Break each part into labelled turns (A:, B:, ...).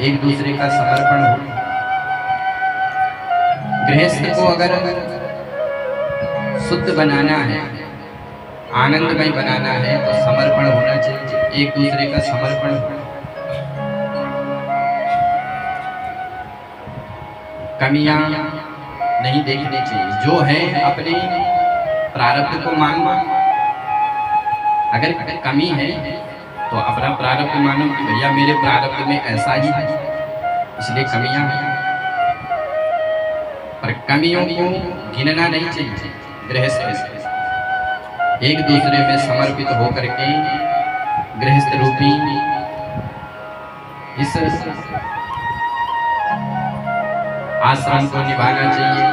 A: एक दूसरे का समर्पण हो। गृहस्थ को अगर शुद्ध बनाना है, आनंदमय बनाना है तो समर्पण होना चाहिए, एक दूसरे का समर्पण हो। कमियां नहीं देखनी चाहिए, जो है अपने प्रारब्ध को मानो। अगर कमी है तो अपना प्रारब्ध मानो कि भैया मेरे प्रारब्ध में ऐसा ही है, इसलिए कमियां हैं। पर कमियों को गिनना नहीं चाहिए। गृहस्थ एक दूसरे में समर्पित होकर के गृहस्थ रूपी इस आश्रम को निभाना चाहिए।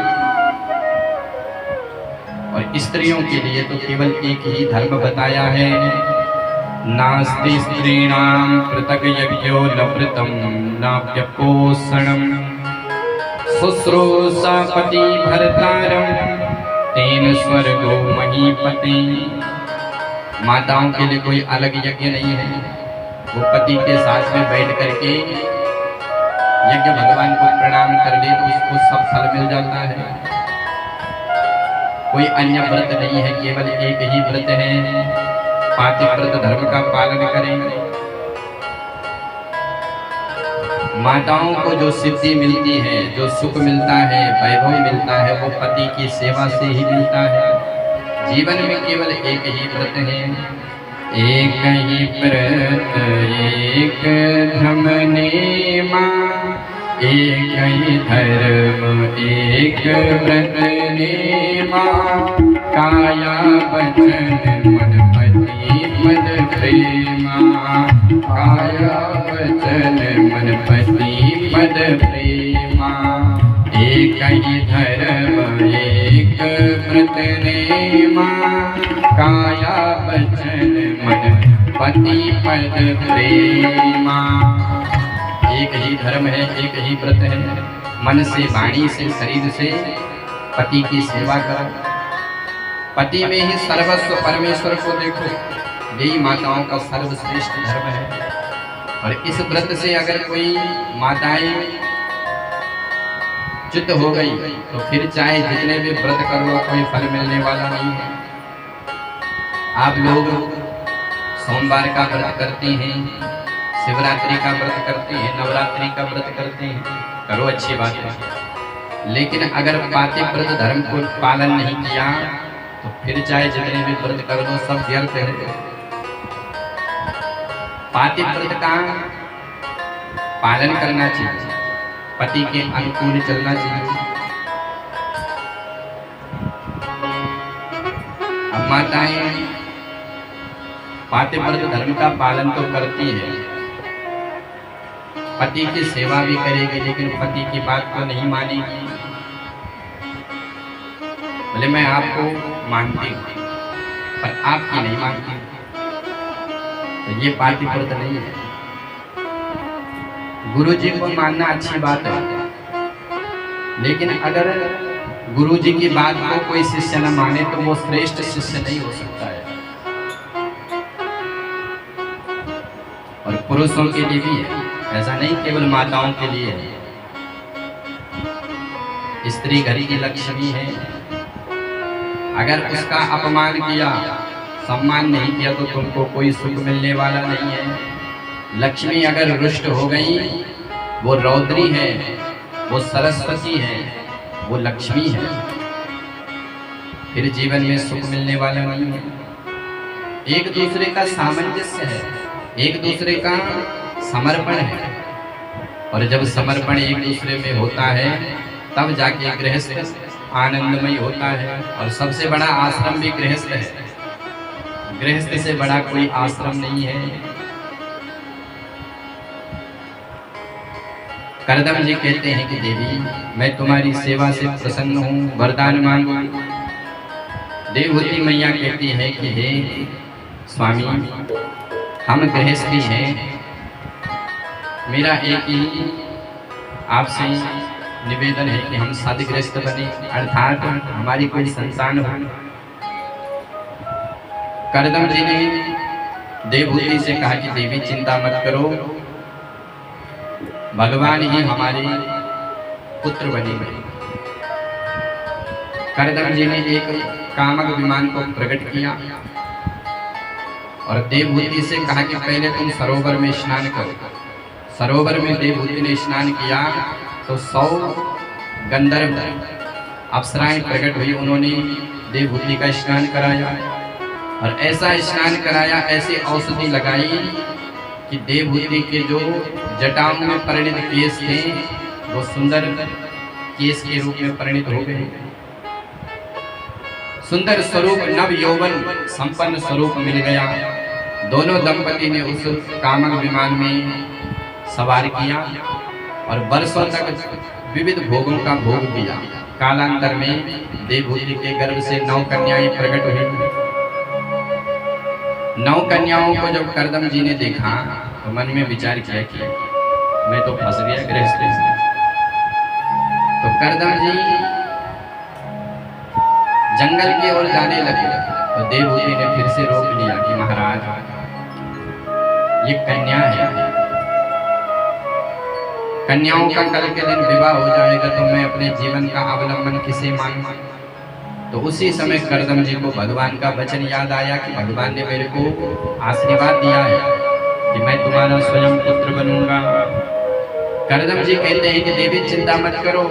A: और स्त्रियों के लिए तो केवल एक ही धर्म बताया है, नास्ति स्त्रीणां पृथक् यज्ञो न वृतं नाप्यपोषणं शुश्रूषा पति भर्तारं तेन स्वर्गो महीपति। माताओं के लिए कोई अलग यज्ञ नहीं है, वो पति के साथ में बैठ करके यज्ञ भगवान को प्रणाम कर दे तो उसको सब फल मिल जाता है। कोई अन्य व्रत नहीं है, केवल एक ही व्रत है, पातिव्रत धर्म का पालन करें। माताओं को जो सिद्धि मिलती है, जो सुख मिलता है, वैभव मिलता है, वो पति की सेवा से ही मिलता है। जीवन में केवल एक ही व्रत है, एक ही व्रत एक धर्म नेमा, एक ही धर्म एक व्रत नेमा, काया वचन मन पति पद प्रेमा, काया वचन मन पति पद प्रेमा। एक ही धर्म एक व्रत नेमा, काया वचन मन पति पद प्रेमा। एक ही धर्म है, एक ही व्रत है, मन से वाणी से शरीर से पति की सेवा करो। पति में ही सर्वस्व परमेश्वर को देखो, यही माताओं का सर्वश्रेष्ठ धर्म है। और इस व्रत से अगर कोई माताएं च्युत हो गई तो फिर चाहे जितने भी व्रत कर लो कोई फल मिलने वाला नहीं है। आप लोग सोमवार का व्रत करते हैं, शिवरात्रि का व्रत करते हैं, नवरात्रि का व्रत करते हैं, करो, अच्छी बात है। लेकिन अगर पातिव्रत धर्म को पालन नहीं किया तो फिर चाहे जितने भी व्रत कर लो सब व्यर्थ है। पातिव्रत का पालन करना चाहिए, पति के अनुकूल चलना चाहिए। अब माताएं पातिव्रत धर्म का पालन तो करती है, पति की सेवा भी करेगी, लेकिन पति की बात को नहीं मानेगी। बोले मैं आपको मानती हूँ पर आपकी नहीं मानती, तो ये पातिव्रत नहीं है। गुरु जी को मानना अच्छी बात है, लेकिन अगर गुरु जी की बात को कोई शिष्य न माने तो वो श्रेष्ठ शिष्य नहीं हो सकता है। और पुरुषों के लिए भी है, ऐसा नहीं केवल माताओं के लिए है। स्त्री घर की लक्ष्मी है, अगर उसका अपमान किया, सम्मान नहीं किया तो तुमको कोई सुख मिलने वाला नहीं है। लक्ष्मी अगर रुष्ट हो गई, वो रौद्री है, वो सरस्वती है, वो लक्ष्मी है, फिर जीवन में सुख मिलने वाला नहीं है। एक दूसरे का सामंजस्य है, एक दूसरे का समर्पण है, और जब समर्पण एक दूसरे में होता है तब जाके गृहस्थ आनंदमय होता है। और सबसे बड़ा आश्रम भी गृहस्थ है, गृहस्थ से बड़ा कोई आश्रम नहीं है। करदम जी कहते हैं कि देवी मैं तुम्हारी सेवा से प्रसन्न हूँ, वरदान मांगो। देवहूति मैया कहती है कि हे स्वामी हम गृहस्थी हैं, मेरा एक ही आपसे निवेदन है कि हम साधुग्रस्त बने, अर्थात हमारी कोई संतान हो। करदम जी ने देवहूति से कहा कि देवी चिंता मत करो, भगवान ही हमारे पुत्र बनेंगे। करदम जी ने एक कामक विमान को प्रकट किया और देवहूति से कहा कि पहले तुम सरोवर में स्नान करो। सरोवर में देवहूति ने स्नान किया तो 100 गंधर्व अप्सराएं प्रकट हुई। उन्होंने देवहूति का स्नान कराया और ऐसा स्नान कराया, ऐसी औषधि लगाई कि देवहूति के जो जटाओं में परिणित केस थे वो सुंदर केस के रूप में परिणित हो गए। सुंदर स्वरूप, नव यौवन संपन्न स्वरूप मिल गया। दोनों दंपति ने उस कामक विमान में सवार किया और वर्षों तक विविध भोगों का भोग दिया। कालांतर में देवहूति के गर्भ से 9 कन्याएं प्रकट हुई। 9 कन्याओं को जब करदम जी ने देखा तो मन में विचार किया कि मैं तो फंस गया गृहस्थी से। तो करदम जी जंगल की ओर जाने लगे तो देवहूति ने फिर से रोक लिया कि महाराज, ये कन्या है, कन्याओं का कल के दिन विवाह हो जाएगा तो मैं अपने जीवन का अवलंबन किसे मानूं? तो उसी समय करदम जी को भगवान का वचन याद आया कि भगवान ने मेरे को आशीर्वाद दिया है कि मैं तुम्हारा स्वयं पुत्र बनूंगा। करदम जी कहते हैं कि देवी चिंता मत करो,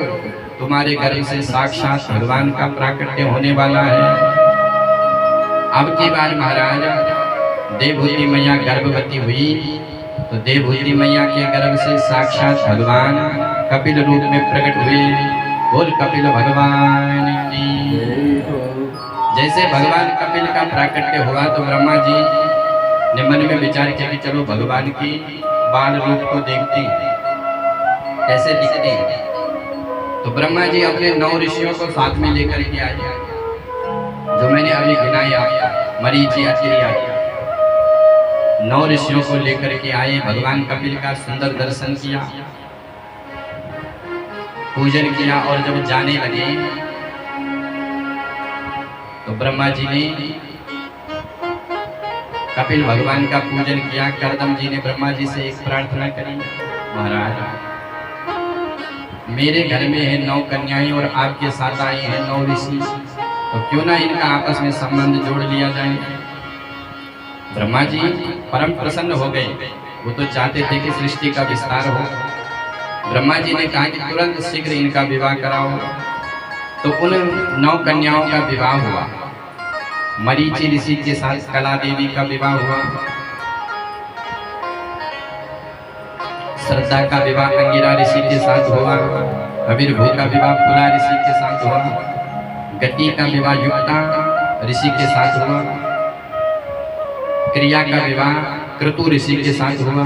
A: तुम्हारे गर्भ से साक्षात भगवान का प्राकट्य होने वाला है। अब की बार महाराज देवहूति मैया गर्भवती हुई तो देवहूति मैया के गर्भ से साक्षात भगवान कपिल रूप में प्रकट हुए। बोल कपिल भगवान की। जैसे भगवान कपिल का प्राकट्य हुआ तो ब्रह्मा जी ने मन में विचार किया कि चलो भगवान की बाल रूप को देखते हैं कैसे दिखते हैं। तो ब्रह्मा जी अपने 9 ऋषियों को साथ में लेकर के आए, जो मैंने अभी गिनाया, मरीचि, अत्रि आदि 9 ऋषियों को लेकर के आए। भगवान कपिल का सुंदर दर्शन किया, पूजन किया और जब जाने लगे तो ब्रह्मा जी ने कपिल भगवान का पूजन किया। करदम जी ने ब्रह्मा जी से एक प्रार्थना करी, महाराज मेरे घर में है 9 कन्याएं और आपके साथ आए हैं 9 ऋषि, तो क्यों ना इनका आपस में संबंध जोड़ लिया जाए। ब्रह्मा जी परम प्रसन्न हो गए, वो तो चाहते थे कि सृष्टि का विस्तार हो। ब्रह्मा जी ने कहा कि तुरंत शीघ्र इनका विवाह कराओ। तो उन 9 कन्याओं का विवाह हुआ। मरीचि ऋषि के साथ कला देवी का विवाह हुआ, श्रद्धा का विवाह अंगिरा ऋषि के साथ हुआ, अविर्भू का विवाह पुला ऋषि के साथ हुआ, गति का विवाह युक्ता ऋषि के साथ हुआ, क्रिया का विवाह क्रतु ऋषि के साथ हुआ,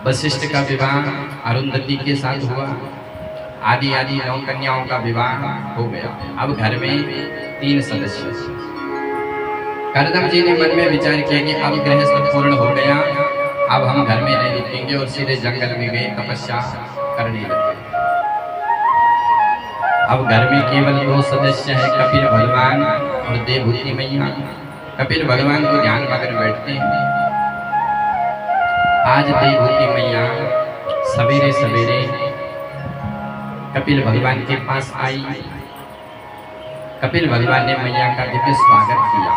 A: वशिष्ठ का विवाह अरुंधति के साथ हुआ, आदि आदि 9 कन्याओं का विवाह हो गया। अब घर में 3 सदस्य। करदम जी ने मन में विचार किया कि अब गृहस्थ पूर्ण हो गया, अब हम घर में नहीं रुकेंगे और सीधे जंगल में गए तपस्या करने लगे। अब घर में केवल 2 सदस्य है, कपिल भगवान और देवहूति मैया। कपिल भगवान को ध्यान मग्न बैठते हैं। आज देवहूति मैया सवेरे सवेरे कपिल भगवान के पास आई। कपिल भगवान ने मैया का दिव्य स्वागत किया।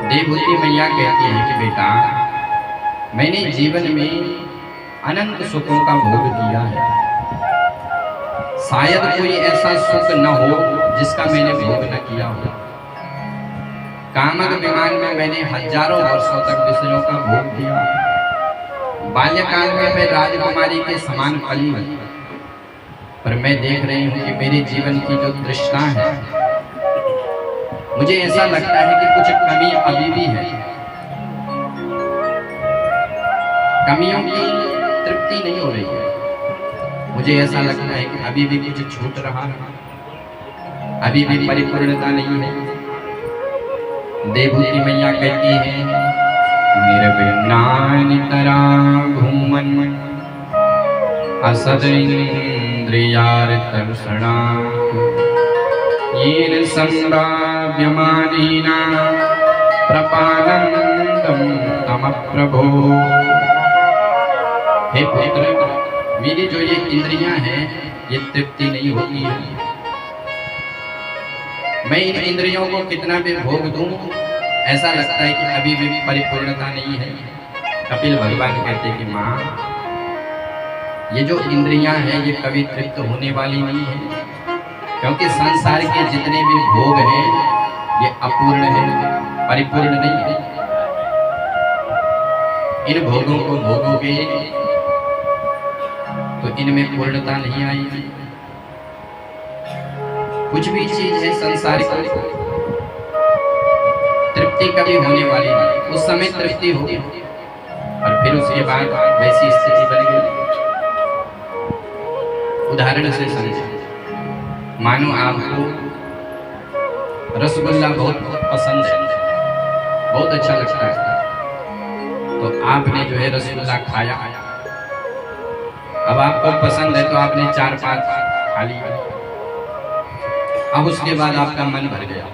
A: देवहूति मैया कहती है कि बेटा, मैंने जीवन में अनंत सुखों का भोग किया है, शायद कोई ऐसा सुख न हो जिसका मैंने भोग न किया हो। कामक विमान में मैंने हजारों वर्षों तक विषयों का भोग किया। बाल्यकाल में मैं राजकुमारी के समान पली, पर मैं देख रही हूँ कि मेरे जीवन की जो तृष्णा है, मुझे ऐसा लगता है कि कुछ कमी अभी भी है। कमियों की तृप्ति नहीं हो रही है। मुझे ऐसा लगता है कि अभी भी कुछ छूट रहा है, अभी भी परिपूर्णता नहीं है। देवहूति मैया कहती है, निर्विघ्नानितरा घूमन असद इंद्रियार्थर्षणा येन संभाव्यमानेन प्रपानंदम तम प्रभो। हे पुत्र, मेरी जो ये इंद्रियां हैं ये तृप्ति नहीं होती है। मैं इन इंद्रियों को कितना भी भोग दूं, ऐसा लगता है कि अभी भी परिपूर्णता नहीं है। कपिल भगवान कहते कि माँ, ये जो इंद्रियां हैं ये कभी तृप्त होने वाली नहीं है, क्योंकि संसार के जितने भी भोग हैं ये अपूर्ण है, परिपूर्ण नहीं है। इन भोगों को भोगोगे तो इनमें पूर्णता नहीं आएगी। कुछ भी चीज है संसार की, तृप्ति कभी होने वाली नहीं। उस समय तृप्ति होगी और फिर उसके बाद वैसी स्थिति बन गई। उदाहरण से समझे, मानो आपको रसगुल्ला बहुत पसंद है, बहुत अच्छा लगता है, तो आपने जो है रसगुल्ला खाया। अब आपको पसंद है तो आपने 4-5 खा लिया। अब उसके बाद आपका मन भर गया।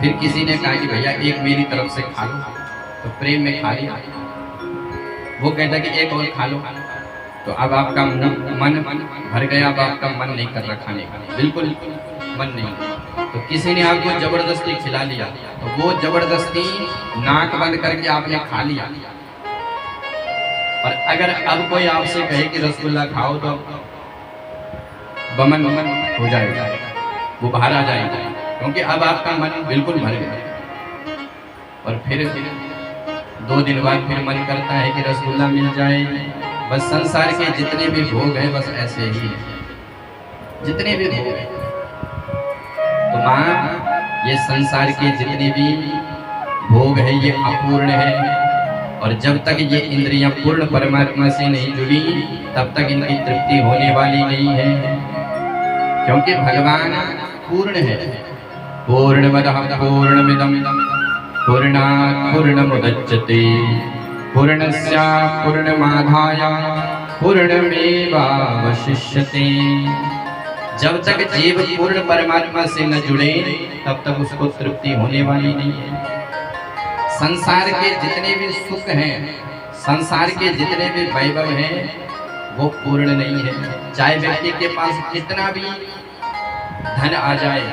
A: फिर किसी ने कहा कि भैया एक मेरी तरफ से खा लो, तो प्रेम में खा लिया। वो कहता कि एक और खा लो, तो अब आपका मन भर गया। अब आपका मन नहीं कर रहा खाने का, बिल्कुल मन नहीं। तो किसी ने आपको जबरदस्ती खिला लिया, तो वो जबरदस्ती नाक बंद करके आपने खा लिया। और अगर अब कोई आपसे कहे कि रसगुल्ला खाओ, तो बमन हो जाएगा, वो बाहर आ जाएगा, क्योंकि अब आपका मन बिल्कुल भर गया। और फिर 2 दिन बाद फिर मन करता है कि रसगुल्ला मिल जाए। बस संसार के जितने भी भोग हैं बस ऐसे ही हैं, जितने भी भोग हैं। तो माँ, ये संसार के जितने भी भोग हैं ये अपूर्ण है, और जब तक ये इंद्रियां पूर्ण परमात्मा से नहीं जुड़ी तब तक इनकी तृप्ति होने वाली नहीं है, क्योंकि भगवान पूर्ण है। पूर्णमदः पूर्णमिदं पूर्णात् पूर्णमुदच्यते पूर्णस्य पूर्णमादाय पूर्णमेवावशिष्यते। जब तक जीव पूर्ण परमात्मा से न जुड़े तब तक उसको तृप्ति होने वाली नहीं है। संसार के जितने भी सुख हैं, संसार के जितने भी वैभव हैं, वो पूर्ण नहीं है। चाहे व्यक्ति के पास कितना भी धन आ जाए,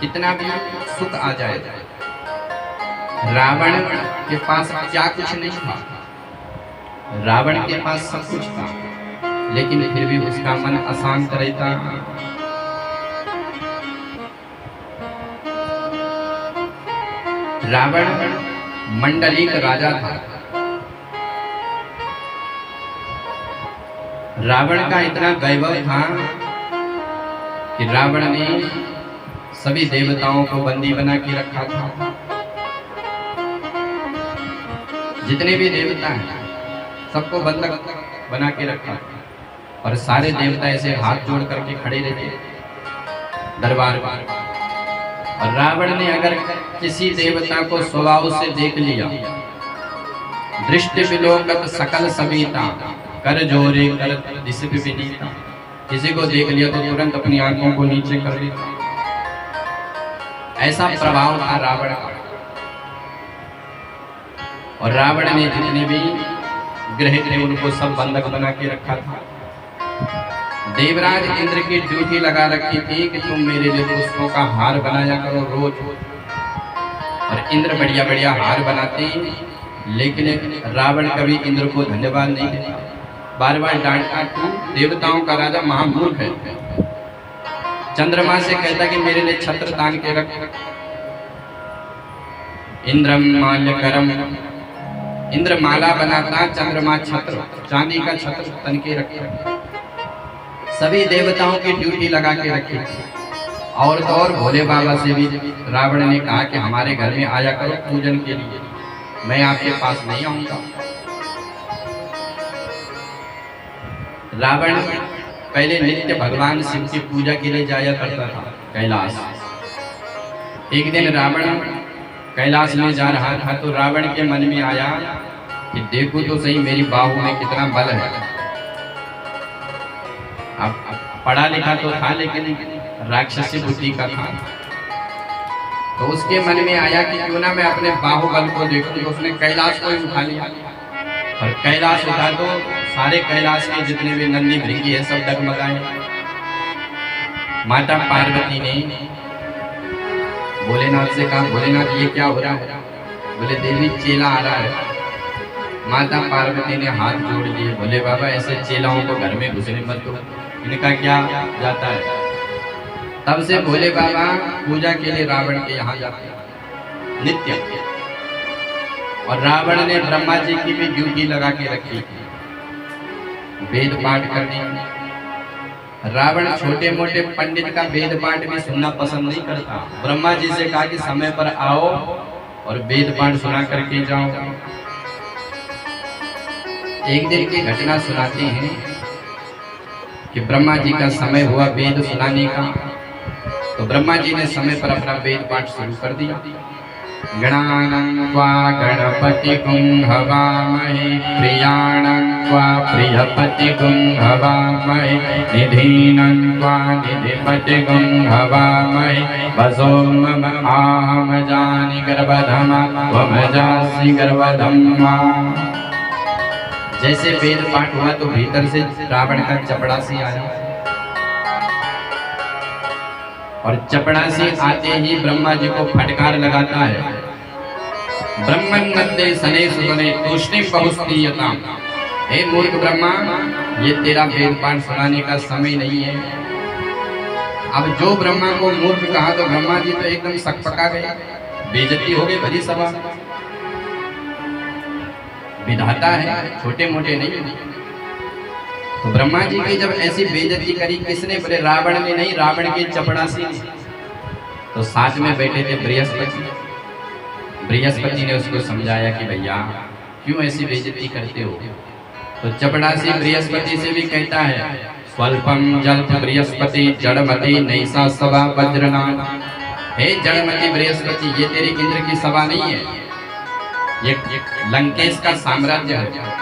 A: कितना भी सुख आ जाए। रावण के पास क्या कुछ नहीं था, रावण के पास सब कुछ था, लेकिन फिर भी उसका मन अशांत रहता। रावण मंडलीक राजा था। रावण का इतना वैभव था कि रावण ने सभी देवताओं को बंदी बना के रखा था। जितने भी देवता हैं सबको बंधक बना के रखा, और सारे देवता ऐसे हाथ जोड़ करके खड़े रहते दरबार पर। और रावण ने अगर किसी देवता को स्वभाव से देख लिया, दृष्टि विलोकत सकल सविता कर जोरे कर दिशा विनीता, किसी को देख लिया तो तुरंत अपनी आंखों को नीचे कर लेता। ऐसा प्रभाव था रावण का। और रावण ने जितने भी ग्रह थे उनको सब बंधक बना के रखा था। देवराज इंद्र की ड्यूटी लगा रखी थी कि तुम मेरे लिए पुष्पों का हार बनाया करो रोज। और इंद्र बढ़िया बढ़िया हार बनाते, लेकिन रावण कभी इंद्र को धन्यवाद नहीं देता, बार बार डांटता। तू देवताओं का राजा महामूर्ख है। चंद्रमा से कहता कि मेरे लिए छत्र तान के रख। इंद्रम माल्यकरम, इंद्र माला बनाता, चंद्रमा छत्र, चांदी का छत्र तन के रखता। सभी देवताओं की ड्यूटी लगा के रखी। और तो और भोले बाबा से भी रावण ने कहा कि हमारे घर में आया करो पूजन के लिए, मैं आपके पास नहीं आऊंगा। रावण पहले नित्य भगवान शिव की पूजा के लिए जाया करता था कैलाश। एक दिन रावण कैलाश में जा रहा था तो रावण के मन में आया कि देखो तो सही मेरी बाहु में कितना बल है। अब पढ़ा लिखा तो था लेकिन राक्षसी बुद्धि का था। तो उसके मन में आया कि क्यों ना मैं अपने बाहुबल को देखूं। तो उसने कैलाश को ही उठा लिया और कैलाश उठा तो सारे कैलाश के जितने भी नंदी भृंगी है सब डगमगाए। माता पार्वती ने भोलेनाथ से कहा, भोलेनाथ ये क्या हो रहा है? बोले देवी चेला आ रहा है। माता पार्वती ने हाथ जोड़ लिए, बोले बाबा ऐसे चेलाओं को घर में घुसने मत दो, इनका क्या जाता है। तब से भोले बाबा पूजा के लिए रावण के यहाँ जाते हैं नित्य। और रावण ने ब्रह्मा जी की भी ड्यूटी लगा के रखी, वेद पाठ करनी। रावण छोटे मोटे पंडित का वेद पाठ भी सुनना पसंद नहीं करता। ब्रह्मा जी से कहा कि समय पर आओ और वेद पाठ सुना करके जाओ। एक दिन की घटना सुनाते हैं कि ब्रह्मा जी का समय हुआ वेद सुनाने का। तो ब्रह्मा जी ने समय पर अपना वेद पाठ शुरू कर दिया। गणानं त्वा गणपतिगुं हवामहे, प्रियाणं त्वा प्रियपतिगुं हवामहे, निधीनं त्वा निधिपतिगुं हवामहे, वसो मम आहम जानि गर्भधमा त्वम जासि गर्भधम्मा। जैसे वेद पाठ हुआ तो भीतर से रावण का चपड़ासी आया और चपड़ासी आते ही ब्रह्मा जी को फटकार लगाता है। ब्रह्मन्नते सने सुने तूष्णिम बहुस्तीयताम। हे मूर्ख ब्रह्मा, ये तेरा वेद पाठ सुनाने का समय नहीं है। अब जो ब्रह्मा को मूर्ख कहा तो ब्रह्मा जी तो एकदम सकपका गए, बेइज्जती हो गई भरी सभा। विधाता है, छोटे मोटे नहीं। तो ब्रह्मा जी की जब ऐसी बेइज्जती करी किसने? बोले रावण ने नहीं, रावण के चपड़ासी ने। तो साथ में बैठे थे बृहस्पति। बृहस्पति ने उसको समझाया कि भैया क्यों ऐसी बेइज्जती करते हो। तो चपड़ासी बृहस्पति से भी कहता है, स्वल्पम जल्प बृहस्पति जड़मति नैसा सभा वज्रनाथ। हे जड़मति बृहस्पति, ये तेरी इंद्र की सभा नहीं है, ये लंकेश का साम्राज्य है।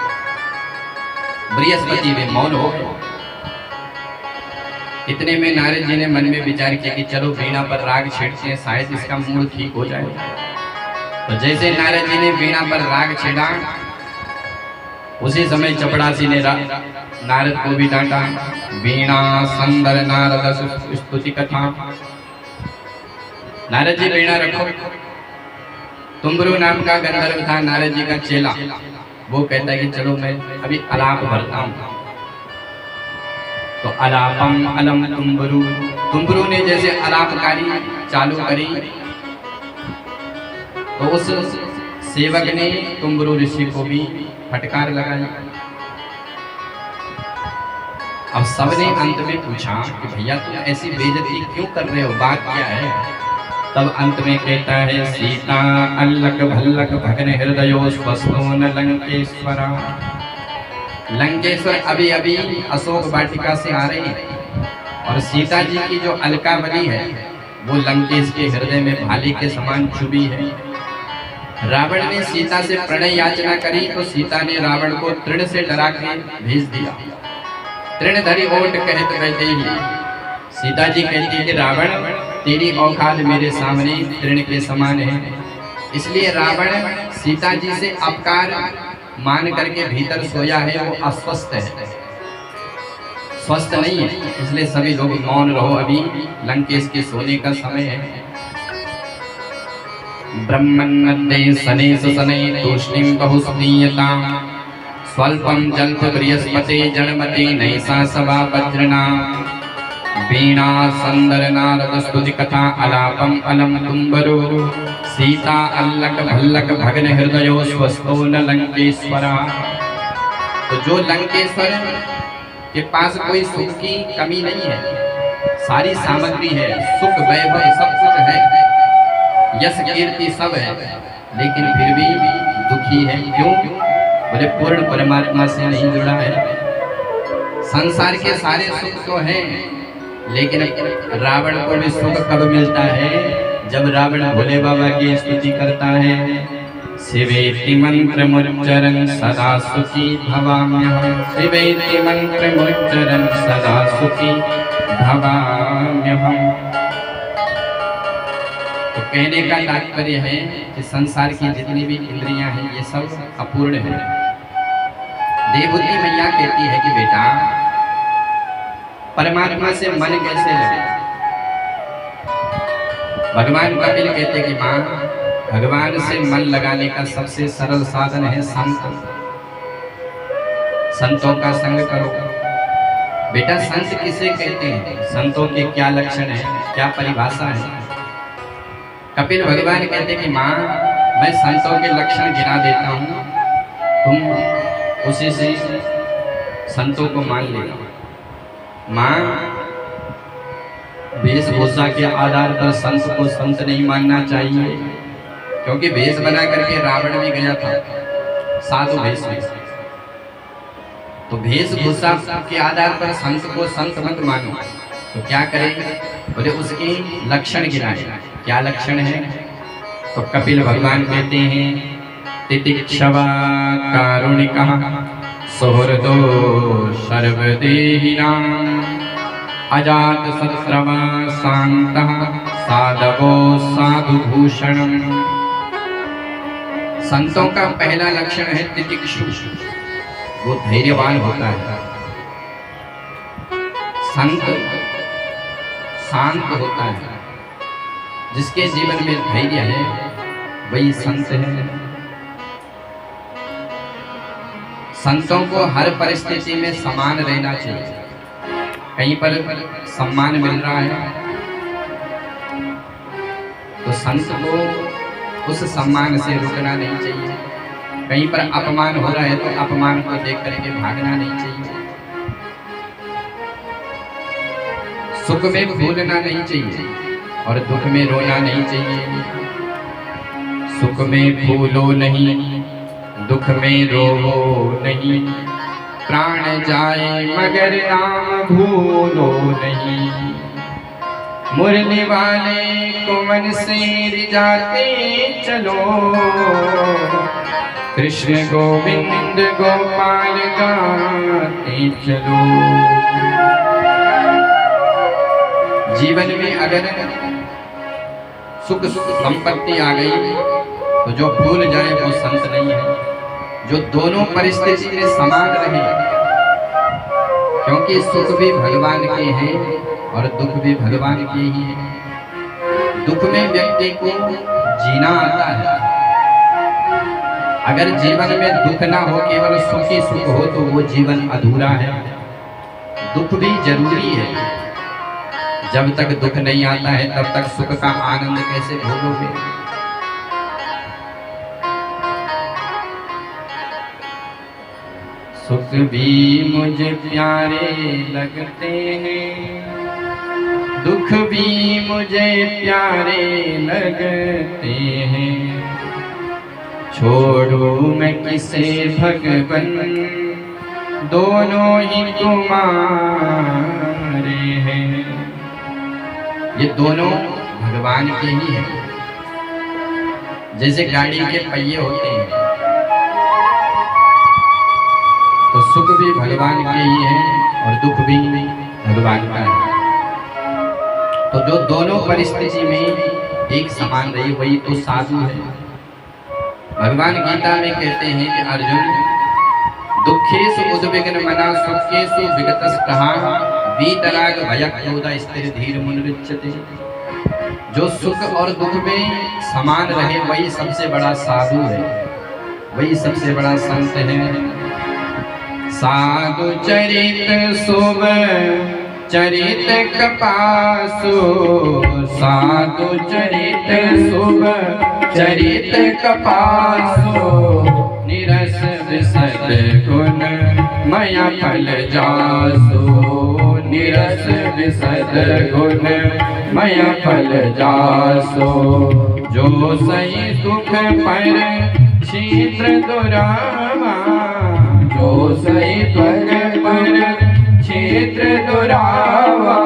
A: बृहस्पति भी मौन हो गए। इतने में नारद जी ने मन में विचार किया कि चलो वीणा पर राग छेड़ते हैं, शायद इसका मूड ठीक हो जाए। तो जैसे नारद जी ने वीणा पर राग छेड़ा, उसी समय चपड़ासी ने नारद को भी डांटा। वीणा संदर नारद स्तुति कथा। नारद जी वीणा रखो। तुम्बरु नाम का गंधर्व था नारद जी का चेला, वो कहता है कि चलो मैं अभी अलाप भरता हूँ। तो अलापम अलम तुम्बरु, तुम्बरु ने जैसे अलापकारी चालू करी तो उस सेवक ने तुम्बरु ऋषि को भी फटकार लगाई। अब सबने अंत में पूछा कि भैया तुम ऐसी बेइज्जती क्यों कर रहे हो, बात क्या है? तब अंत में कहता है, सीता अल्लक भल्लक भगन हृदयो स्वस्तो न लंकेश्वरा। लंकेश्वर अभी अभी अशोक वाटिका से आ रहे हैं और सीता जी की जो अलकावली है वो लंकेश के हृदय में भाले के समान चुभी है। रावण ने सीता से प्रणय याचना करी तो सीता ने रावण को तृण से डरा के भेज दिया। तृण धरी ओट कहते कहते ही सीता जी कहती है कि रावण तेरी औकात मेरे सामने तृण के समान है। इसलिए रावण सीता जी से अपकार मान करके भीतर सोया है, वो अस्वस्थ है, स्वस्थ नहीं है। इसलिए सभी लोग मौन रहो, अभी लंकेश के सोने का समय है। ब्रह्मन्नते सने सने तूष्णीं बहुस्नीयता स्वल्पम जल्प बृहस्पति जड़मति नैसा सभा वज्रना। वीणा संदर नारद स्तुति कथा अलापम अलम तुम्बरु। सीता अल्लक भल्लक भगन हृदयो स्वस्तो न लंकेश्वरा। तो जो लंकेश्वर के पास कोई सुख की कमी नहीं है, सारी सामग्री है, सुख वैभव सब कुछ है, यश कीर्ति सब है, लेकिन फिर भी दुखी है। क्यों? बोले पूर्ण परमात्मा से नहीं जुड़ा है। संसार के सारे सुख तो हैं, लेकिन रावण को भी सुख कब मिलता है? जब रावण भोले बाबा की स्तुति करता है। शिवेति मंत्र मुच्चरन् सदा सुखी भवाम्यहम्। शिवेति मंत्र मुच्चरन् सदा सुखी भवाम्यहम्। तो कहने का तात्पर्य है कि संसार की जितनी भी इंद्रियां हैं ये सब अपूर्ण है। देवहूति मैया कहती है कि बेटा परमात्मा से मन कैसे लगे। भगवान कपिल कहते कि मां, भगवान से मन लगाने का सबसे सरल साधन है संत। संतों का संग करो। बेटा संत किसे कहते हैं, संतों के क्या लक्षण है, क्या परिभाषा है। कपिल भगवान कहते कि मां, मैं संतों के लक्षण गिना देता हूं, तुम उसी से संतों को मान लेना। मां, वेशभूषा के आधार पर संत को संत नहीं मानना चाहिए, क्योंकि वेश बना करके रावण भी गया था साधु वेश में। तो वेशभूषा के आधार पर संत को संत मत मानो। तो क्या करेंगे, बोले उसके लक्षण गिनाए। क्या लक्षण है, तो कपिल भगवान कहते हैं तितिक्षवा कारुणिका सुहृदो सर्वदेहिनां अजात शत्रुवा शान्तः साधवो साधुभूषणम्। संतों का पहला लक्षण है तितिक्षु, वो धैर्यवान होता है। संत शांत होता है। जिसके जीवन में धैर्य है वही संत है। संतों को हर परिस्थिति में समान रहना चाहिए। कहीं पर सम्मान मिल रहा है तो संत को उस सम्मान से रुकना नहीं चाहिए। कहीं पर अपमान हो रहा है तो अपमान को देख करके भागना नहीं चाहिए। सुख में भूलना नहीं चाहिए और दुख में रोना नहीं चाहिए। सुख में भूलो नहीं, दुख में रोवो नहीं। प्राण जाए मगर नाम भूलो नहीं। मुरली वाले को मन से रिझाते चलो। कृष्ण गोविंद गोपाल गाते चलो। जीवन में अगर सुख संपत्ति आ गई तो जो भूल जाए वो संत नहीं है। जो दोनों परिस्थिति में समान रहे, क्योंकि सुख भी भगवान के हैं और दुख भी भगवान के ही है। दुख में व्यक्ति को जीना आता है। अगर जीवन में दुख ना हो, केवल सुख ही सुख हो, तो वो जीवन अधूरा है। दुख भी जरूरी है। जब तक दुख नहीं आता है तब तक सुख का आनंद कैसे भोगोगे। सुख भी मुझे प्यारे लगते हैं, दुख भी मुझे प्यारे लगते हैं। छोड़ू मैं किसे भगवन, दोनों ही तुम्हारे हैं। ये दोनों भगवान के ही हैं। जैसे गाड़ी के पहिए होते हैं तो सुख भी भगवान के ही है और दुख भी भगवान का है। तो जो दोनों परिस्थिति में एक समान रही वही तो साधु है। भगवान गीता में कहते हैं कि अर्जुन, दुखेषु उद्विग्न मना सुखेषु विगतस्पृह वीतराग भयक्रोध स्थिर धीर मुनिरुच्यते। जो सुख और दुख में समान रहे वही सबसे बड़ा साधु है, वही सबसे बड़ा संत है। साधु चरित शुभ चरित कपासु, साधु चरित शुभ चरित कपासु। निरस विशद गुण मया फल जासु, निरस विशद गुण मया फल जासु। जो सही सुख पर क्षेत्र दुरावा, जो सही सुख पर क्षेत्र दुरावा।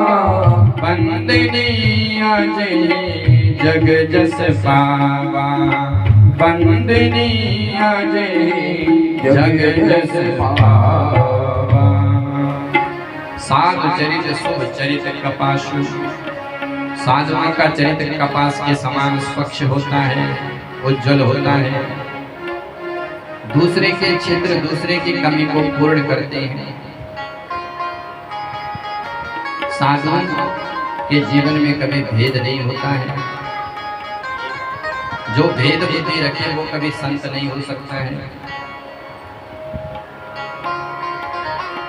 A: बंदनी आजे जग जस पावा, बंदनी आजे जग जस पावा। साधु चरित शुभ चरित कपासु। साधुओं का चरित्र कपास के समान स्वच्छ होता है, उज्जवल होता है, दूसरे के क्षेत्र, दूसरे की कमी को पूर्ण करते हैं। साधुओं के जीवन में कभी भेद नहीं होता है। जो भेद बुद्धि रखे वो कभी संत नहीं हो सकता है।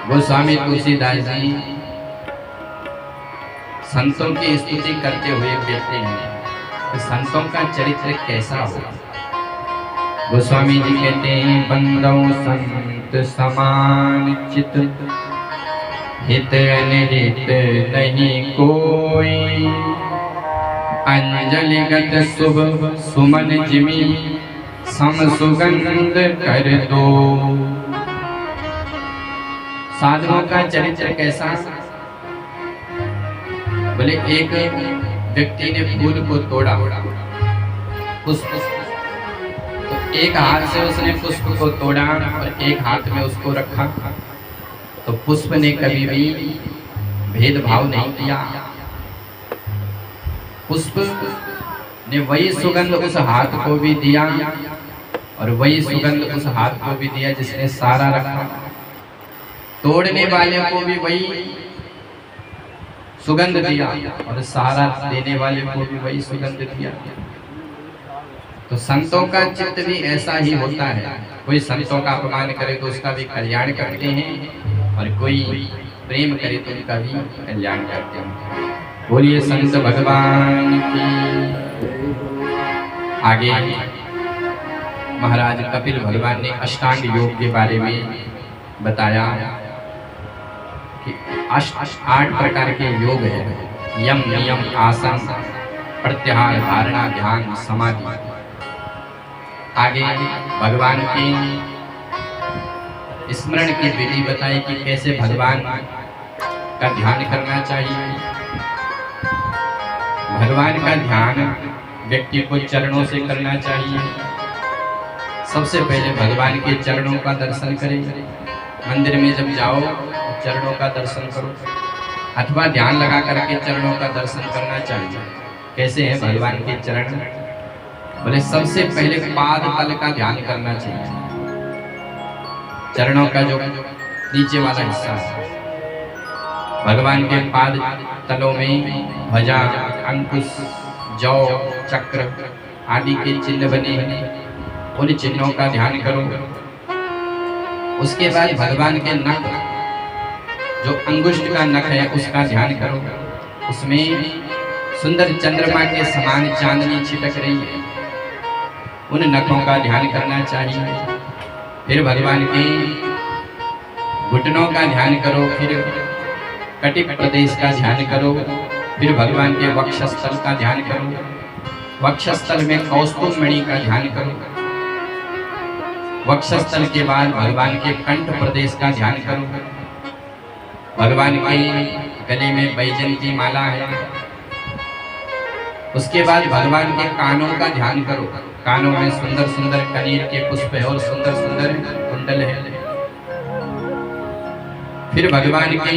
A: गोस्वामी तुलसीदास जी संतों की स्तुति करते हुए कहते हैं कि संतों का चरित्र कैसा हो। गोस्वामी जी कहते हैं, बंदो संत समान चित, हित अनहित नहीं कोई, अंजलिगत शुभ सुमन जिमि, सम सुगंध कर दो। साधुओं का चरित्र कैसा? बोले एक व्यक्ति ने फूल को तोड़ा, पुष्प, तो एक हाथ से उसने पुष्प को तोड़ा और एक हाथ में उसको रखा, तो पुष्प ने कभी भी भेदभाव नहीं किया। पुष्प ने वही सुगंध उस हाथ को भी दिया और वही सुगंध उस हाथ को भी दिया जिसने सारा रखा। तोड़ने वाले को भी वही सुगंध दिया और सहारा देने वाले को भी वही सुगंध दिया। तो संतों का चित्त भी ऐसा ही होता है। कोई संतों का अपमान करे तो उसका भी कल्याण करते हैं और कोई प्रेम करे तो उनका भी कल्याण करते हैं। बोलिए संत भगवान की। आगे महाराज कपिल भगवान ने अष्टांग योग के बारे में बताया कि 8 प्रकार के योग है। यम नियम आसन प्रत्याहार धारणा ध्यान समाधि। आगे भगवान की स्मरण की विधि बताई कि कैसे भगवान का ध्यान करना चाहिए। भगवान का ध्यान व्यक्ति को चरणों से करना चाहिए। सबसे पहले भगवान के चरणों का दर्शन करें। मंदिर में जब जाओ चरणों का दर्शन करो अथवा ध्यान लगा करके चरणों का दर्शन करना चाहिए। कैसे है भगवान के चरण? बोले सबसे पहले पाद तल का ध्यान करना चाहिए। चरणों का जो नीचे वाला हिस्सा है, भगवान के पाद तलों में ध्वजा, अंकुश, जौ, चक्र आदि के चिन्ह बने हैं। उन चिन्हों का ध्यान करो। उसके बाद भगवान के नख, जो अंगुष्ठ का नख है उसका ध्यान करो। उसमें सुंदर चंद्रमा के समान चांदनी छिटक रही है। उन नखों का ध्यान करना चाहिए। फिर भगवान के घुटनों का ध्यान करो। फिर कटिप प्रदेश का ध्यान करो। फिर भगवान के वक्षस्थल का ध्यान करो। वक्षस्थल में कौस्तुभ मणि का ध्यान करो। वक्षस्थल के बाद भगवान के कंठ प्रदेश का ध्यान करो। भगवान के गले में बैजन की माला है। उसके बाद भगवान के कानों का ध्यान करो। कानों में सुंदर सुंदर कनीर के पुष्प है और सुंदर सुंदर कुंडल है। फिर भगवान के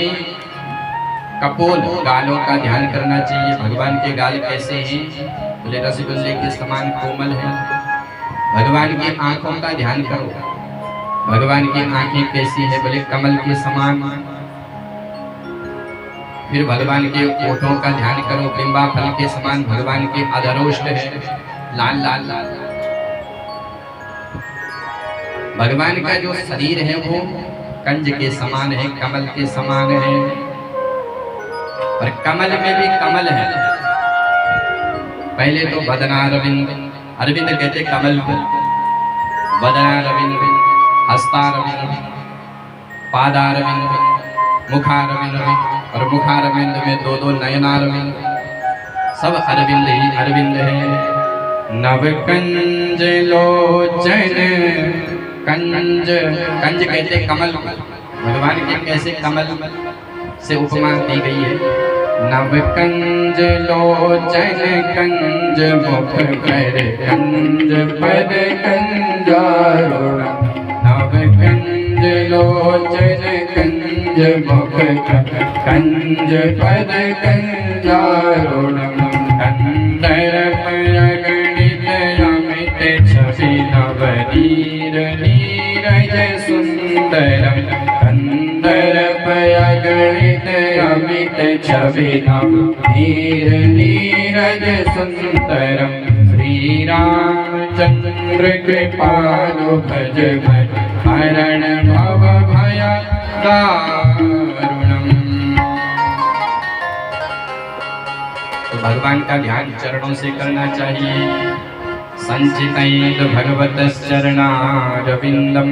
A: कपोल गालों का ध्यान करना चाहिए। भगवान के गाल कैसे हैं? बोले रसगुल्ले के समान कोमल है। भगवान की आंखों का ध्यान करो। भगवान की आंखें कैसी है? बोले कमल के समान। फिर भगवान के ओठों का ध्यान करो। बिंबा फल के समान भगवान के अधरोष्ठ है, लाल लाल लाल। भगवान का जो शरीर है वो कंज के समान है, कमल के समान है। और कमल में भी कमल है। पहले तो बदनारविंद, अरविंद कहते कमल को। बदनारविंद, हस्तारविंद, पादारविंद, मुखारविंद और मुखारविंद में दो नयनारविंद। सब अरविंद ही अरविंद है। नव कंज लोचन, कंज, कंज कहते कमल। भगवान के कैसे कमल से उपमा दी गई है। नव कंज लोचन कंज मुख पर कंज पद कंजारुण। नव कंज लोचन कंज मुख पर कंज पद कंजारुण। नीरज सुंदरम कंदर्पयगणित अमित छविनाम नीरज सुंदरम श्री रामचंद्र कृपालु भज मन हरण भव भय दारुणम। तो भगवान का ध्यान चरणों से करना चाहिए। संचितैत भगवतश्चरणारविन्दं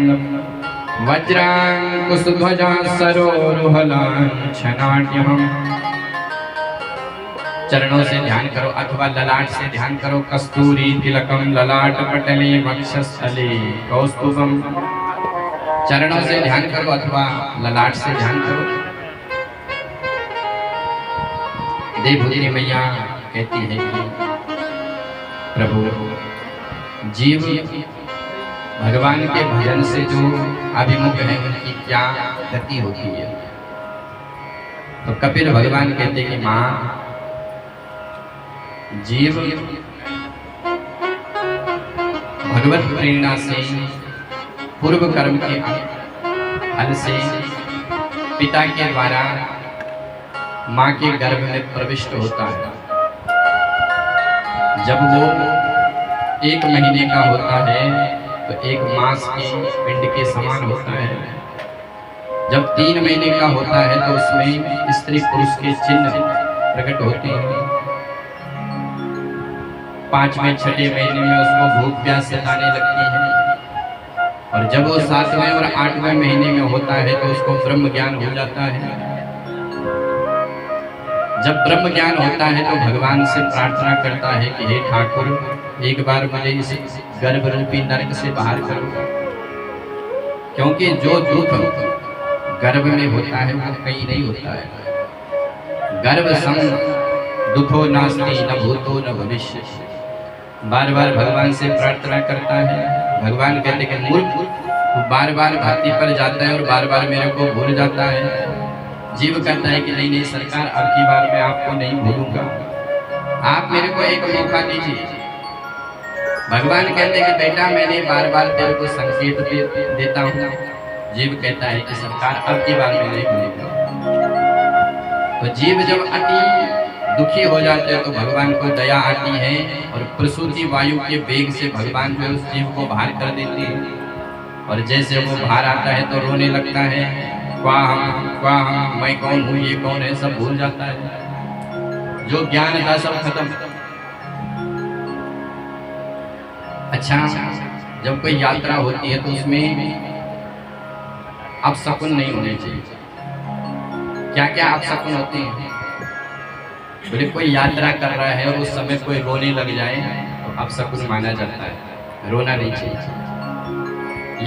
A: वज्राङ्कुशध्वजा सरोरुहलाञ्छनाढ्यम्। चरणों से ध्यान करो अथवा ललाट से ध्यान करो। कस्तूरी तिलकम ललाट पटले वक्षस्थले कौस्तुभम। चरणों से ध्यान करो अथवा ललाट से ध्यान करो। देवभूति मैया कहती है कि प्रभु जीव भगवान के भजन से जो अभिमुख है उनकी क्या गति होती है। तो कपिल भगवान कहते कि माँ जीव भगवत प्रेरणा से पूर्व कर्म के फल से पिता के द्वारा माँ के गर्भ में प्रविष्ट होता है। जब वो 1 महीने का होता है तो 1 मास के पिंड के समान होता है। जब 3 महीने का होता है तो उसमें स्त्री पुरुष के चिन्ह प्रकट होते हैं। 5वें 6ठे महीने में उसको भूख प्यास सताने लगती है। और जब वो 7वें और 8वें महीने में होता है तो उसको ब्रह्म ज्ञान हो जाता है। जब ब्रह्म ज्ञान होता है तो भगवान से प्रार्थना करता है कि हे ठाकुर एक बार मुझे इस गर्भ रूपी नरक से बाहर करो। क्योंकि जो दुख गर्भ में होता है वो कहीं नहीं होता है। गर्भ सम दुखो नास्ति न भूतो न भविष्य। बार बार भगवान से प्रार्थना करता है। भगवान कहते कि मूर्ख बार बार भाती पर जाता है और बार बार मेरे को भूल जाता है। जीव कहता है कि नहीं नहीं सरकार अब की बार मैं आपको नहीं भूलूंगा, आप मेरे को एक मौका दीजिए। भगवान कहते हैं कि बेटा मैंने बार बार तेरे को संकेत देता हूँ। जीव कहता है कि सरकार अब की बार मैं नहीं भूलूंगा। तो जीव जब अति दुखी हो जाते हैं तो भगवान को दया आती है और प्रसूति वायु के वेग से भगवान जो उस जीव को बाहर कर देती है। और जैसे वो बाहर आता है तो रोने लगता है, वाह मैं कौन हूँ, ये कौन है, सब भूल जाता है। जो ज्ञान था सब खत्म। अच्छा, जब कोई यात्रा होती है तो उसमें अपशकुन नहीं होने चाहिए। क्या क्या अपशकुन होते हैं? बोले कोई यात्रा कर रहा है और उस समय कोई रोने लग जाए तो अपशकुन माना जाता है, रोना नहीं चाहिए।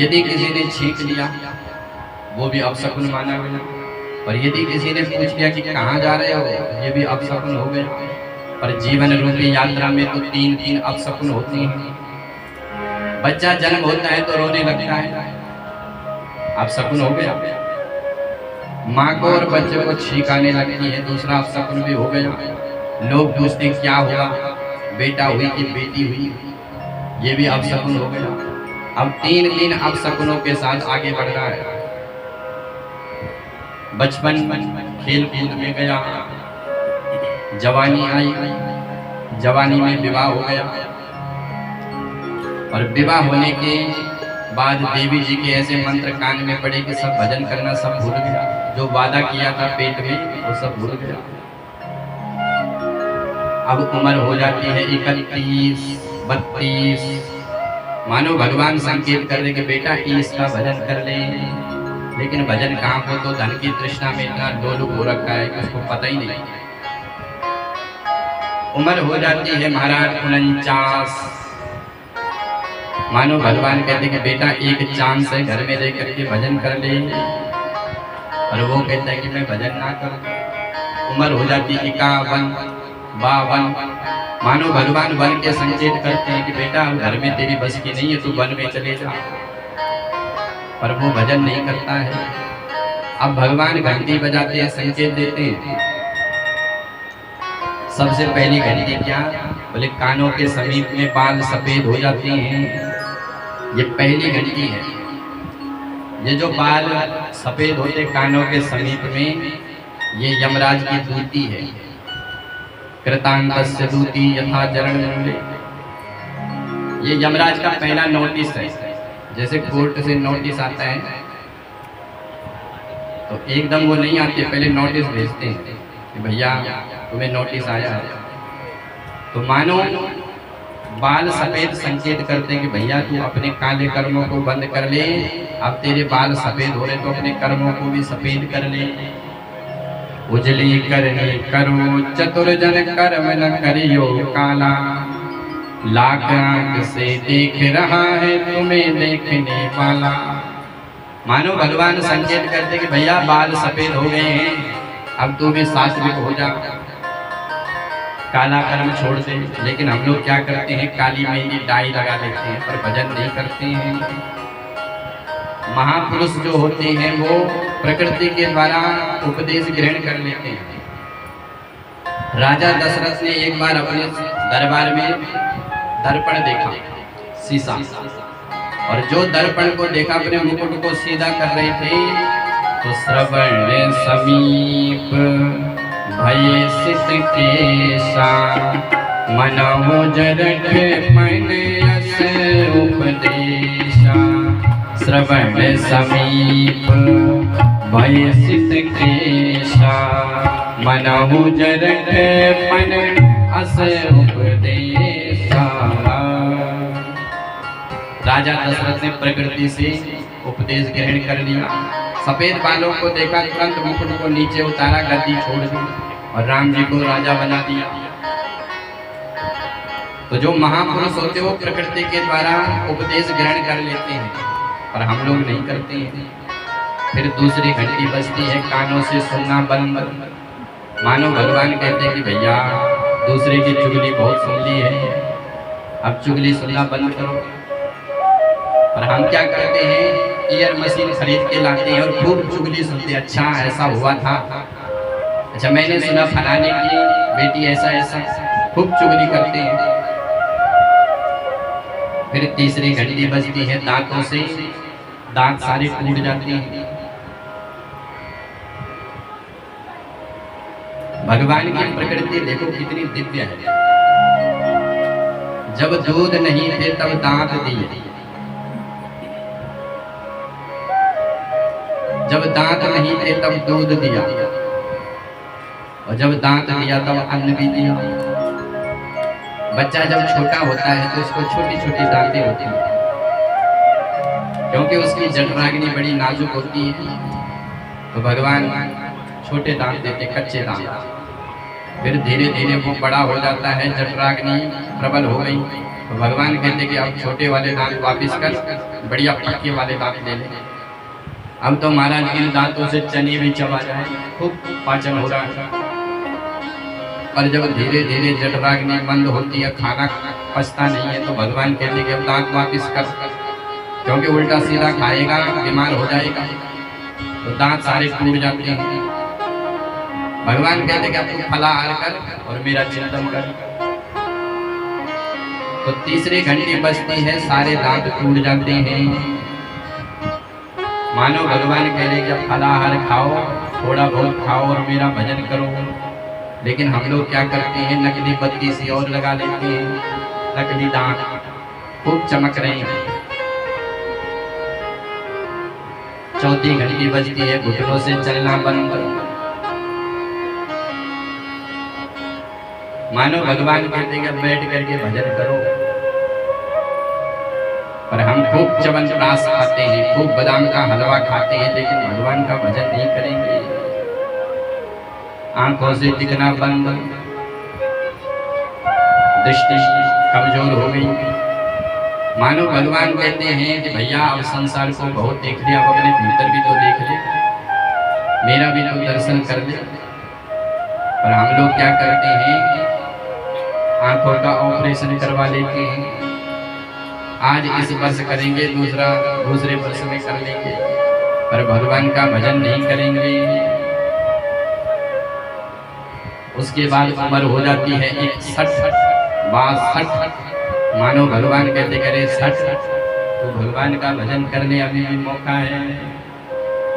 A: यदि किसी ने छींक लिया वो भी अपशकुन माना गया। और यदि किसी ने पूछ लिया कि कहाँ जा रहे हो, ये भी अपशकुन हो गया। पर जीवन रूपी यात्रा में तो 3 अपशकुन होती हैं। बच्चा जन्म होता है तो रोने लगता है, अपशकुन हो गया। माँ को और बच्चे को छींक आने लगती है, दूसरा अपशकुन भी हो गया। लोग पूछते क्या हुआ, बेटा हुई कि बेटी हुई, ये भी अपशकुन हो गया। अब 3 अपशकुनों के साथ आगे बढ़ रहा है। बचपन खेल कूद में गया, जवानी आई, जवानी में विवाह हो गया। और विवाह होने के बाद देवी जी के ऐसे मंत्र कान में पड़े कि सब भजन करना सब भूल गया। जो वादा किया था पेट में वो सब भूल गया। अब उम्र हो जाती है 31, 32। मानो भगवान संकेत कर दे कि बेटा इसका भजन कर ले। लेकिन भजन कहाँ हो, तो धन की तृष्णा में इतना लोलुप हो रखा है कि उसको पता ही नहीं। उम्र हो जाती है महाराज 49। मानो भगवान कहते कि बेटा एक चांस है, घर में रह करके भजन कर ले। और वो कहता है कि मैं भजन ना करूं। उम्र हो जाती 51, 52। मानो भगवान वन के संकेत करते हैं कि बेटा घर में तेरी बस की नहीं है, तू वन में चले जा। पर वो भजन नहीं करता है। अब भगवान घंटी बजाते हैं, संकेत देते हैं। सबसे पहली घंटी क्या, बोले कानों के समीप में बाल सफेद हो जाते हैं, ये पहली घंटी है। ये जो बाल सफेद होते कानों के समीप में, ये यमराज की दूती है। कृतांतस्य दूती यथा चरण मूले, ये यमराज का पहला नोटिस है। जैसे कोर्ट से नोटिस आता है तो एकदम वो नहीं आते, पहले नोटिस भेजते हैं कि भैया तुम्हें नोटिस आया है। तो मानो बाल सफेद संकेत करते हैं कि भैया तू अपने काले कर्मों को बंद कर ले, अब तेरे बाल सफेद हो रहे तो अपने कर्मों को भी सफेद कर ले। उजली करनी करो चतुर जन कर्म न करियो काला, लाख आंख से देख रहा है तुम्हें देखने वाला। मानो भगवान संकेत करते कि भैया बाल सफेद हो गए हैं, अब तू भी सात्विक हो जा, काला कर्म छोड़ दे। लेकिन हम लोग क्या करते हैं, काली मेहंदी डाई लगा लेते हैं पर भजन नहीं करते हैं। महापुरुष जो होते हैं वो प्रकृति के द्वारा उपदेश ग्रहण कर लेते हैं। राजा दशरथ ने एक बार अपने दरबार में दर्पण देखा, शीशा, और जो दर्पण को देखा अपने मुकुट को सीधा कर रहे थे तो श्रवण समीप भय सित केशा, मनहु जरठ मन यस उपदेशा। श्रवण समीप भय सित केशा, मनहु जरठ मन अस उपदेशा। राजा दशरथ ने प्रकृति से उपदेश ग्रहण कर लिया। सफेद बालों को देखा, तुरंत मुकुट को नीचे उतारा, गद्दी छोड़ दी और राम जी को राजा बना दिया। तो जो महापुरुष होते वो प्रकृति के द्वारा उपदेश ग्रहण कर लेते हैं पर हम लोग नहीं करते हैं। फिर दूसरी घंटी बजती है, कानों से सुनना बंद। मानो भगवान कहते हैं कि भैया दूसरे की चुगली बहुत सुन ली है, अब चुगली सुनना बंद करो। और हम क्या करते हैं, ईयर मशीन खरीद के लाते हैं और खूब चुगली सुनते। अच्छा ऐसा हुआ था, अच्छा मैंने सुना फलाने की बेटी ऐसा ऐसा, खूब चुगली करते हैं। फिर तीसरी घंटी बजती है, दांतों से दांत सारे टूट जाते हैं। भगवान की प्रकृति देखो कितनी दिव्य है। जब दूध नहीं थे तब दांत दिए, जब दांत नहीं थे तब दूध दिया, और जब दांत दिया तब अन्न भी दिया। बच्चा जब छोटा होता है तो उसको छोटी छोटी दांतें होती हैं, क्योंकि उसकी जठराग्नि बड़ी नाजुक होती है। तो भगवान छोटे दांत देते, कच्चे दांत। फिर धीरे धीरे वो बड़ा हो जाता है, जठराग्नि प्रबल हो गई तो भगवान कहते कि अब छोटे वाले दांत वापिस कर, बढ़िया पक्के वाले दांत ले ले। अब तो महाराज इन दांतों से चने भी चबा जाए, खूब पाचन हो रहा है। और जब धीरे धीरे जठराग्नि बंद होती है, खाना पचता नहीं है, तो भगवान कहते कि अब दांत वापिस कर, क्योंकि उल्टा सीधा खाएगा बीमार हो जाएगा। तो दांत सारे टूट जाते हैं। भगवान कहते कि अब तू फलाहार कर और मेरा चिंतन कर। तो तीसरी घंटी बजती है, सारे दांत टूट जाते हैं। मानो भगवान कह रहे कि अब फलाहार खाओ, थोड़ा बहुत खाओ और मेरा भजन करो। लेकिन हम लोग क्या करते हैं, नकली बत्ती सी और लगा लेते हैं, नकली दांत खूब चमक रहे हैं। चौथी घंटी बजती है, घुटनों से चलना बंद। मानो भगवान कहते कि बैठ करके भजन करो, पर हम खूब च्यवनप्राश खाते हैं, खूब बादाम का हलवा खाते हैं, लेकिन भगवान का भजन नहीं करेंगे। आंखों से दिखना बंद, दृष्टि कमजोर हो गई। मानो भगवान कहते हैं कि भैया अब संसार को बहुत देख लिया, अब अपने भीतर भी तो देख ले, मेरा भी तो दर्शन कर ले। पर हम लोग क्या करते हैं, आंखों का ऑपरेशन करवा लेते हैं। आज इस वर्ष करेंगे, दूसरे वर्ष में कर लेंगे, पर भगवान का भजन नहीं करेंगे। उसके बाद उम्र हो जाती है 61, 62। मानो भगवान कहते करे 60, तो भगवान का भजन कर ले, अभी भी मौका है।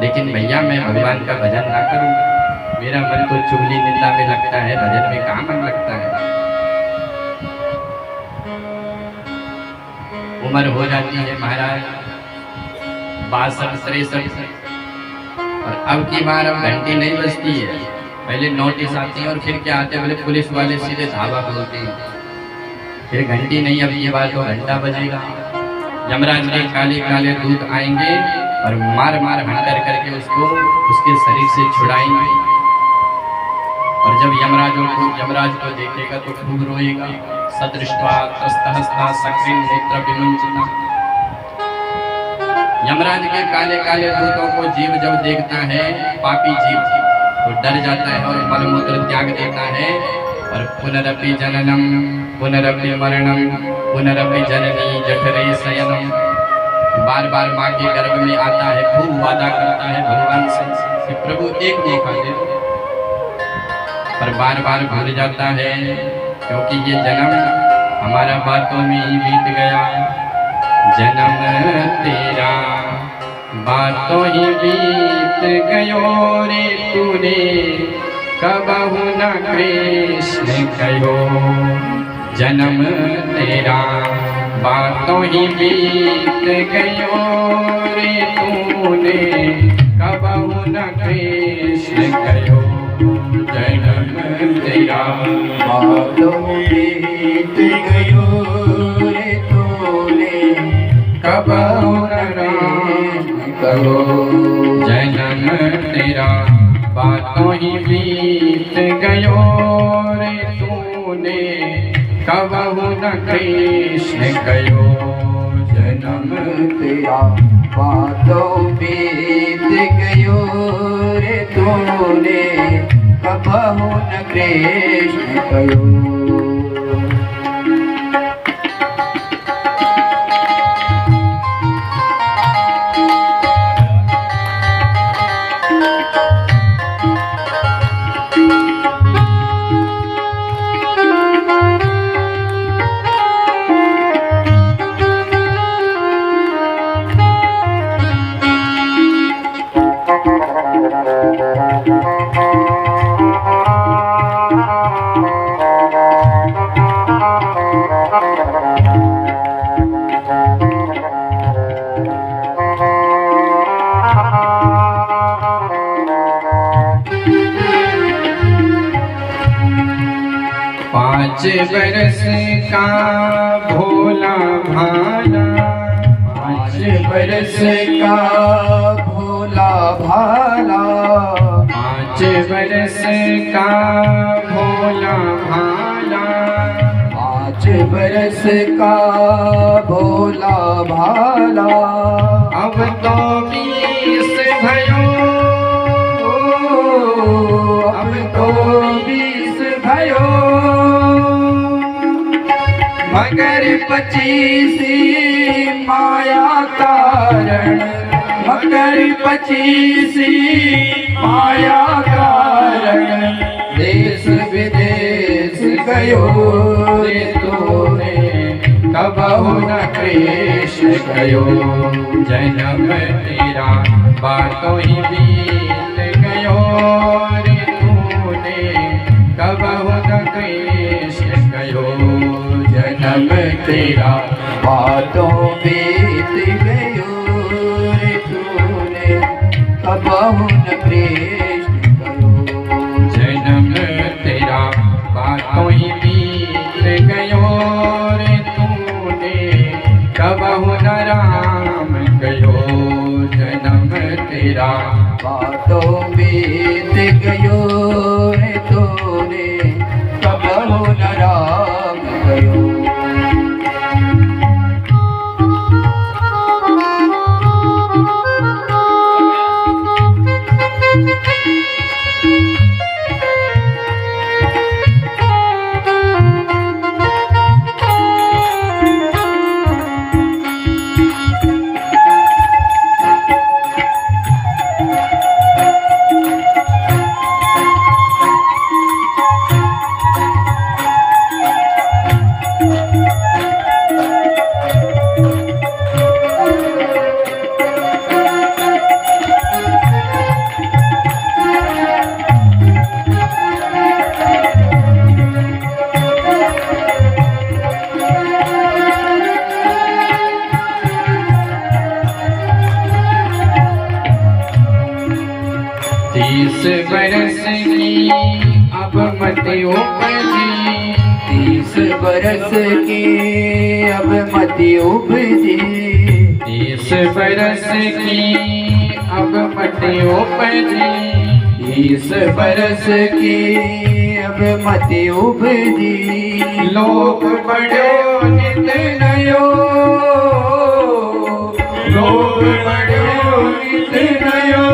A: लेकिन भैया मैं भगवान का भजन ना करूं, मेरा मन तो चुगली निंदा में लगता है, भजन में कहाँ मन लगता है। उम्र हो जाती है महाराज 62-63, और अब की बार अब घंटी नहीं बजती है, पहले नोटिस आती है और फिर क्या आते हैं, बोले पुलिस वाले सीधे धावा बोलते हैं, फिर घंटी नहीं, अब ये बार तो घंटा बजेगा। यमराज के काले काले दूत आएंगे और मार मार हंटर करके उसको उसके शरीर से छुड़ाएंगे। और जब यमराज को देखेगा तो खूब रोएगा। सदृष्ट्वा त्रस्तहस्ता सक्रीं नेत्र विमुंचिता। यमराज के काले काले दूतों को जीव जब देखता है, पापी जीव, तो डर जाता है और मलमूत्र त्याग देता है। और पुनरपि जननम पुनरपि मरणम पुनरपि जननी जठरे शयनम, बार बार माँ के गर्भ में आता है, खूब वादा करता है भगवान से कि प्रभु एक मौका दे, पर बार बार भूल जाता है, क्योंकि ये जन्म हमारा बातों में ही बीत गया। जन्म तेरा बातों ही बीत गयो रे तूने, कबहु न कृष्ण कहो। जन्म तेरा बातों ही बीत गयो रे तूने, कबहु न कृष्ण कहो। जन्म तेरा बातों बीत गयो रे तूने, कबहु न कृष्ण कहो। जन्म तेरा बातों ही बीत गयो रे तूने, कबहु न कृष्ण कहो। जन्म तेरा बातों बीत गयो रे तूने, कबहु न कृष्ण कहो। बरस का भोला भाला, 5 बरस का भोला भाला, 5 बरस का भोला भाला, 5 बरस का भोला भाला। अब तो 20 भयो, अब तो 20 भयो, मगर 25 माया कारण, मगर 25 माया कारण, देश विदेश गयो रे तूने, कबहु न कृष्ण कहो। जन्म तेरा बातों ही बीत गयो रे तूने, कबहु न कृष्ण कहो। जन्म तेरा बातों बीत गयो रे तूने, कबहु न कृष्ण कहो। जन्म तेरा बातों ही बीत गयो रे तूने, कबहु न राम कहो। जन्म तेरा बातों बीत गयो रे तूने, कबहु न राम कहो। 30 बरस की अब मत उपजी,
B: 30 बरस की अब मत उपजी,
A: 30 बरस की अब मत उपजी,
B: 30 बरस की अब मत उपजी।
A: लोग बड़ो नित नयो, लोग बड़ो नित नयो,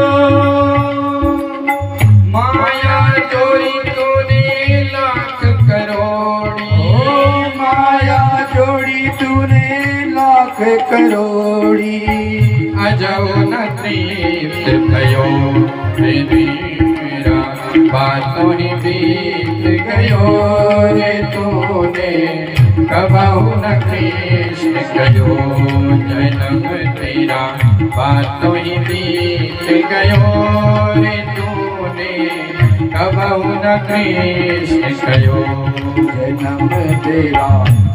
A: माया चोरी तूने लाख करोड़ी,
B: ओ माया जोड़ी तूने लाख करोड़ी।
A: अजो न तृप्त भयो मेरा, बातों ही बीत गयो रे तूने, कबहु न कृष्ण कयो जन्म तेरा, बातों ही बीत गयो रे तूने, कबहु न कृष्ण कयो
B: जन्म तेरा,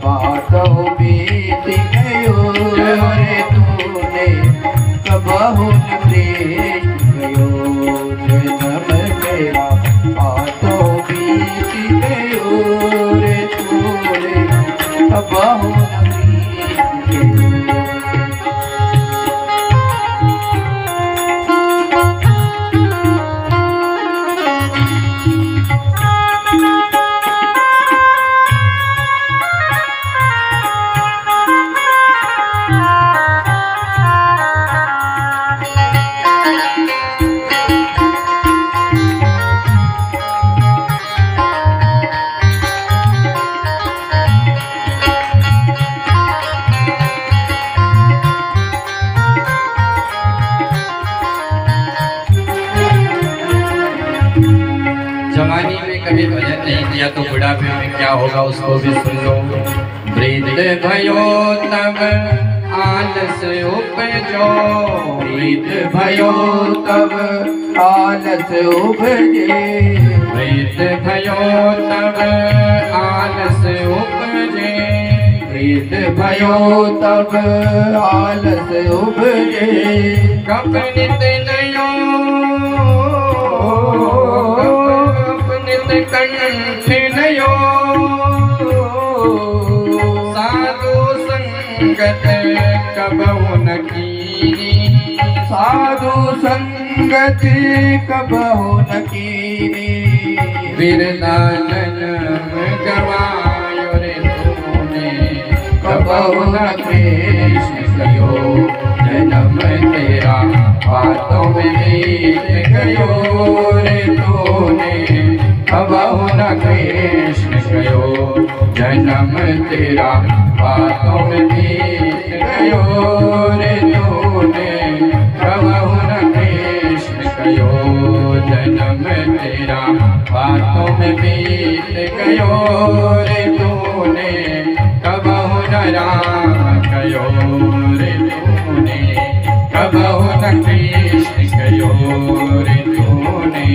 B: बातों बीत गयो रे तूने, कबहु न कृष्ण कयो जन्म तेरा, बातों बीत गयो रे तूने, कबहु न कृष्ण कयो।
A: जवानी में कभी भजन नहीं किया तो बुढ़ापे में क्या होगा उसको भी सुन लो। वृद्ध भयो तब आलस उपजो,
B: वृद्ध भयो तब आलस उपजे,
A: वृद्ध भयो तब आलस उपजे,
B: वृद्ध भयो तब आलस उपजे।
A: कब नित नयो, कब नित कंठ नयो, साधु संगत कबहु न कीनी,
B: साधु संगत कबहु न कीनी,
A: बिरला जन्म गवायो रे तूने,
B: कबहु न कृष्ण
A: कयो जन्म तेरा, बातों में बीत गयो रे तूने, कबहु न कृष्ण कयो जन्म तेरा, बातों में बीत गयो रे तूने, कबहु न कृष्ण कयो जन्म तेरा, बातों में बीत गयो रे तूने, कबहु न राम कयो रे तूने, कबहु न कृष्ण कयो रे तूने,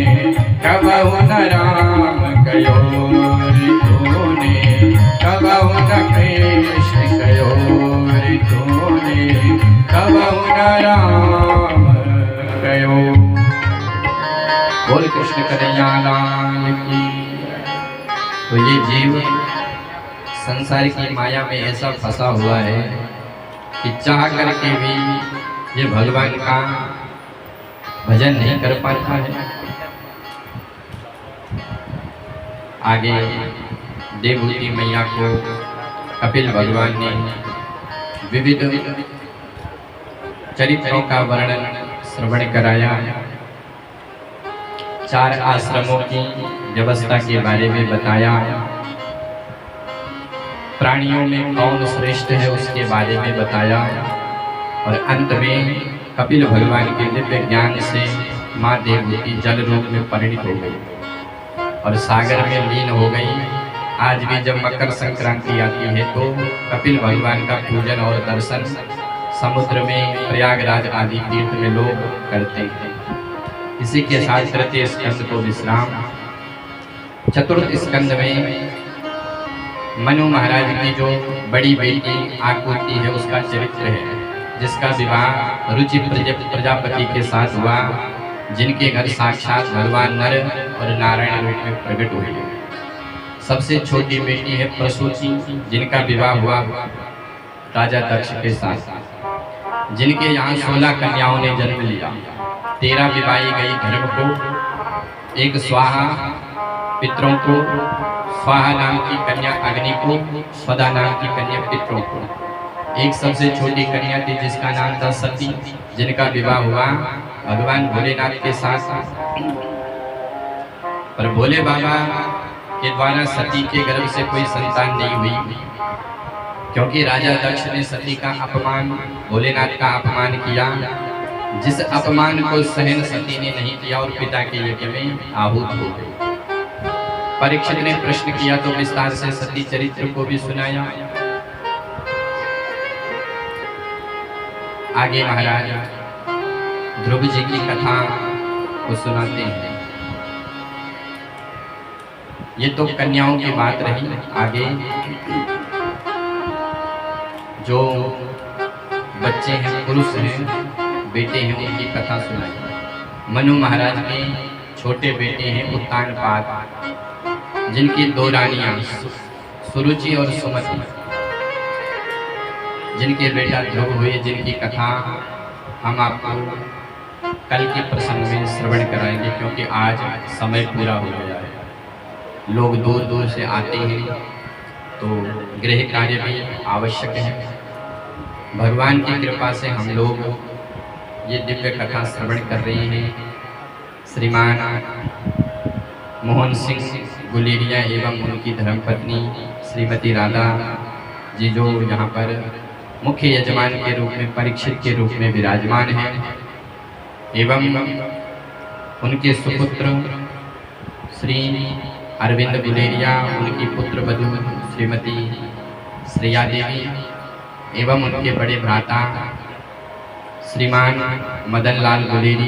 A: कबहु न राम कयो रे तूने, कबहु न कृष्ण कयो रे तूने, कबहु न राम कयो। बोल कृष्ण कन्हैया लाल की। तो ये जीव संसार की माया में ऐसा फंसा हुआ है कि चाह करके भी ये भगवान का भजन नहीं कर पाता है। आगे देवहूति मैया को कपिल भगवान ने विविध चरित्रों का वर्णन श्रवण कराया, 4 आश्रमों की व्यवस्था के बारे में बताया, प्राणियों में कौन श्रेष्ठ है उसके बारे में बताया, और अंत में कपिल भगवान के दिव्य ज्ञान से माँ देवहूति जल रूप में परिणित हो गई और सागर में लीन हो गई। आज भी जब मकर संक्रांति आती है तो कपिल भगवान का पूजन और दर्शन समुद्र में, प्रयागराज आदि तीर्थ में लोग करते हैं। इसी के साथ तृतीय स्कंद को विश्राम। चतुर्थ स्कंद में मनु महाराज की जो बड़ी बेटी आकृति है उसका चरित्र है, जिसका विवाह रुचि प्रजापति के साथ हुआ। जिनके घर साक्षात भगवान नर और नारायण रूप में प्रकट हुए। सबसे छोटी बेटी है प्रसूति, जिनका विवाह हुआ राजा दक्ष के साथ, जिनके यहाँ 16 कन्याओं ने जन्म लिया। 13 विवाही गई धर्म को, एक स्वाहा पितरों को, स्वाहा नाम की कन्या अग्नि को, स्वदा नाम की कन्या पितरों को। एक सबसे छोटी कन्या थी जिसका नाम था सती, जिनका विवाह हुआ भगवान भोलेनाथ के साथ। पर भोले बाबा के द्वारा सती के गर्भ से कोई संतान नहीं हुई, क्योंकि राजा दक्ष ने सती का अपमान, भोलेनाथ का अपमान किया। जिस अपमान को सहन सती ने नहीं किया और पिता के यज्ञ में आहूत हो गई। परीक्षित ने प्रश्न किया तो विस्तार से सती चरित्र को भी सुनाया। आगे महाराज ध्रुव जी की कथा को सुनाते हैं। ये तो कन्याओं की बात रही। आगे जो बच्चे हैं, पुरुष हैं, बेटे हैं, उनकी कथा सुनाई। मनु महाराज के छोटे बेटे हैं उत्तानपाद, जिनकी 2 रानियां सुरुचि और सुमति, जिनके बेटा ध्रुव हुए, जिनकी कथा हम आपको कल के प्रसंग में श्रवण कराएंगे, क्योंकि आज समय पूरा हो गया है। लोग दूर दूर से आते हैं, तो गृह कार्य भी आवश्यक है। भगवान की कृपा से हम लोग ये दिव्य कथा श्रवण कर रहे हैं। श्रीमान मोहन सिंह गुलेरिया एवं उनकी धर्मपत्नी श्रीमती राधा जी, जो यहाँ पर मुख्य यजमान के रूप में, परीक्षित के रूप में विराजमान हैं, एवं उनके सुपुत्र श्री अरविंद गुलेरिया, उनकी पुत्र वधू श्रीमती श्रेया देवी, एवं उनके बड़े भ्राता श्रीमान मदन लाल गुलेरिया।